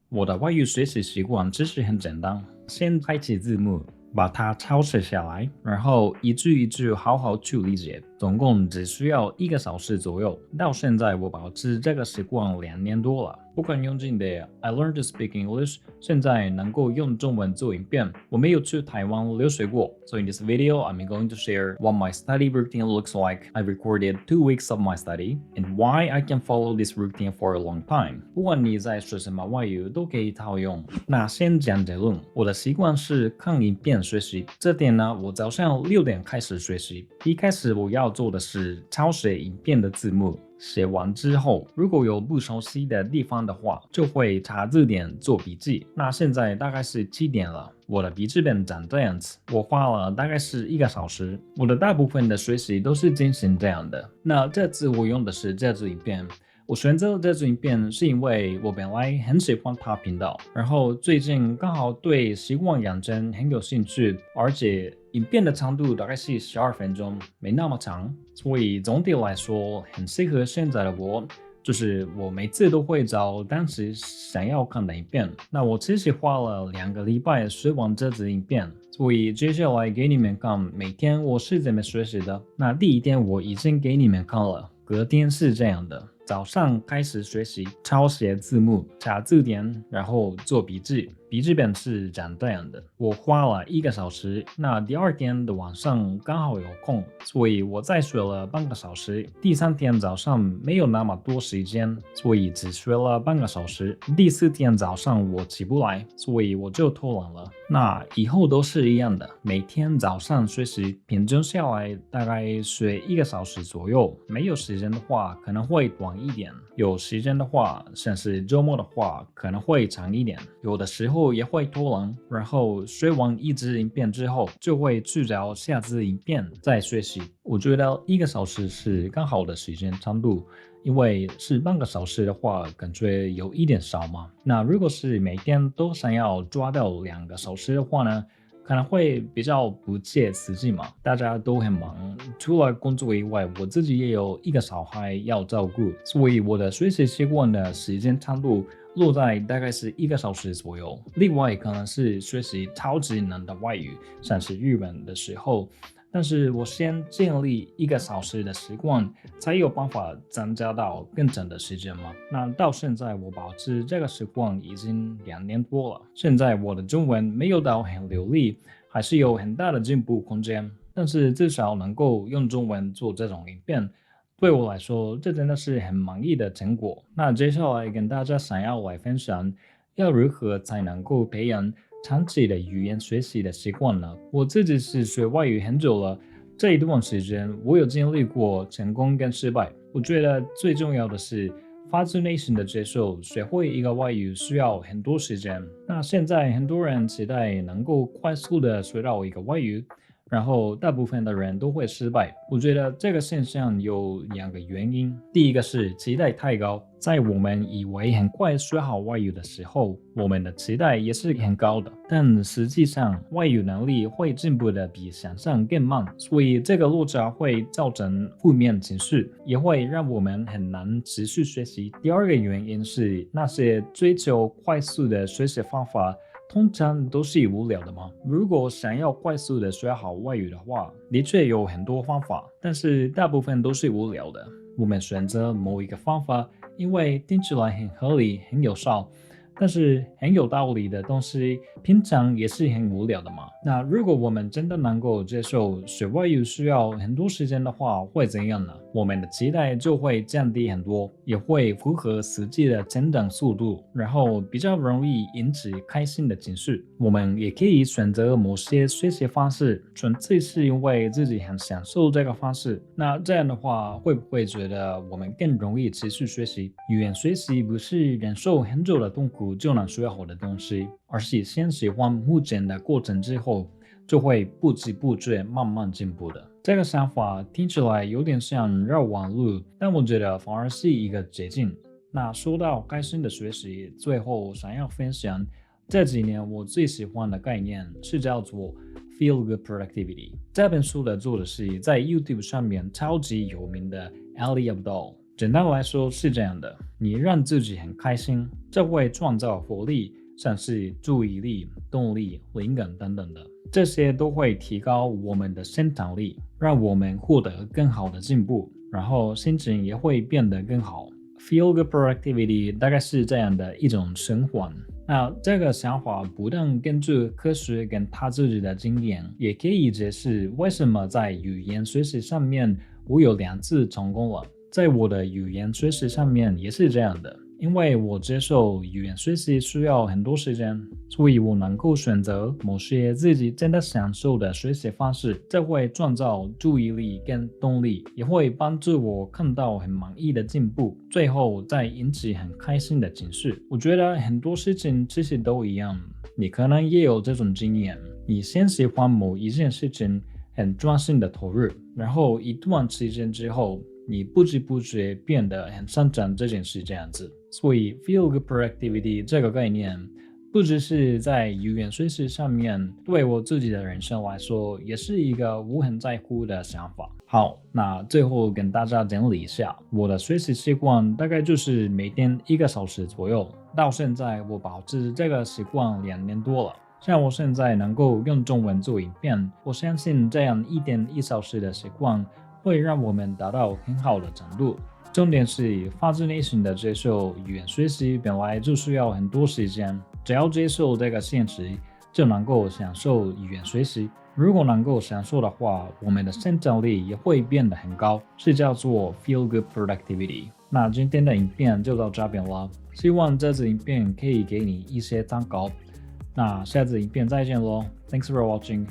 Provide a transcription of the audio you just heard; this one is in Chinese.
我的外语学习习惯其实很简单，先开启字幕，把它抄写下来，然后一句一句好好去理解，总共只需要1个小时左右。到现在我保持这个习惯2年多了。不管用尽的 I learned to speak English， 现在能够用中文做影片。我没有去台湾留学过， so in this video I'm going to share what my study routine looks like. I recorded 2 weeks of my study and why I can follow this routine for a long time. 不管你在学什么外语都可以套用。那先讲结论，我的习惯是看影片学习，这点呢，我早上6点开始学习。一开始我要做的是抄写影片的字幕。写完之后，如果有不熟悉的地方的话，就会查字典做笔记。那现在大概是7点了，我的笔记本长这样子，我花了大概是1个小时。我的大部分的学习都是进行这样的。那这次我用的是这支影片。我选择这支影片是因为我本来很喜欢他频道，然后最近刚好对习惯养成很有兴趣，而且影片的长度大概是12分钟，没那么长，所以总体来说很适合现在的我。就是我每次都会找当时想要看的影片。那我其实花了2个礼拜学完这支影片，所以接下来给你们看每天我是怎么学习的。那第一天我已经给你们看了，隔天是这样的。早上开始学习，抄写字幕，查字典，然后做笔记。笔记本是长这样的，我花了1个小时。那第二天的晚上刚好有空，所以我再学了半个小时。第3天早上没有那么多时间，所以只学了半个小时。第4天早上我起不来，所以我就偷懒了。那以后都是一样的，每天早上学习，平均下来大概学1个小时左右。没有时间的话可能会短一点，有时间的话，像是周末的话可能会长一点。有的时候也会偷懒，然后学完一支影片之后，就会去找下支影片再学习。我觉得1个小时是刚好的时间长度，因为是半个小时的话，感觉有一点少嘛。那如果是每天都想要抓到2个小时的话呢，可能会比较不切实际嘛，大家都很忙，除了工作以外，我自己也有1个小孩要照顾，所以我的学习习惯的时间长度落在大概是1个小时左右。另外可能是学习超级难的外语，像是日文的时候，但是我先建立1个小时的习惯，才有办法增加到更长的时间嘛。那到现在我保持这个习惯已经2年多了。现在我的中文没有到很流利，还是有很大的进步空间，但是至少能够用中文做这种影片，对我来说，这真的是很满意的成果。那接下来跟大家想要来分享，要如何才能够培养长期的语言学习的习惯呢？我自己是学外语很久了，这一段时间我有经历过成功跟失败。我觉得最重要的是发自内心的接受，学会一个外语需要很多时间。那现在很多人期待能够快速的学到一个外语，然后大部分的人都会失败。我觉得这个现象有2个原因。第一个是期待太高，在我们以为很快学好外语的时候，我们的期待也是很高的，但实际上外语能力会进步的比想象更慢，所以这个落差会造成负面情绪，也会让我们很难持续学习。第二个原因是那些追求快速的学习方法通常都是无聊的嘛。如果想要快速的学好外语的话，的确有很多方法，但是大部分都是无聊的。我们选择某一个方法，因为听起来很合理、很有效，但是很有道理的东西，平常也是很无聊的嘛。那如果我们真的能够接受学外语需要很多时间的话，会怎样呢？我们的期待就会降低很多，也会符合实际的成长速度，然后比较容易引起开心的情绪。我们也可以选择某些学习方式，纯粹是因为自己很享受这个方式。那这样的话，会不会觉得我们更容易持续学习？语言学习不是忍受很久的痛苦就能学好的东西，而是先喜欢目前的过程之后，就会不知不觉慢慢进步的。这个想法听起来有点像绕弯路，但我觉得反而是一个捷径。那说到开心的学习，最后想要分享这几年我最喜欢的概念是叫做 Feel Good Productivity。这本书的作者是在 YouTube 上面超级有名的 Ali Abdaal。简单来说是这样的，你让自己很开心，这会创造活力，像是注意力、动力、灵感等等的，这些都会提高我们的生产力，让我们获得更好的进步，然后心情也会变得更好。Feel good productivity 大概是这样的一种循环。那这个想法不但根据科学跟他自己的经验，也可以解释为什么在语言学习上面我有2次成功了。在我的语言学习上面也是这样的，因为我接受语言学习需要很多时间，所以我能够选择某些自己真的享受的学习方式，这会创造注意力跟动力，也会帮助我看到很满意的进步，最后再引起很开心的情绪。我觉得很多事情其实都一样，你可能也有这种经验，你先喜欢某一件事情，很专心的投入，然后一段时间之后，你不知不觉变得很擅长这件事这样子。所以 feel good productivity 这个概念不只是在语言学习上面，对我自己的人生来说也是一个我很在乎的想法。好，那最后跟大家整理一下，我的学习习惯大概就是每天1个小时左右，到现在我保持这个习惯2年多了。像我现在能够用中文做影片，我相信这样1.1小时的习惯会让我们达到很好的程度。重点是发自内心的接受语言学习本来就需要很多时间，只要接受这个现实，就能够享受语言学习。如果能够享受的话，我们的生产力也会变得很高，是叫做 feel good productivity。那今天的影片就到这边了，希望这支影片可以给你一些参考。那下次影片再见咯， Thanks for watching。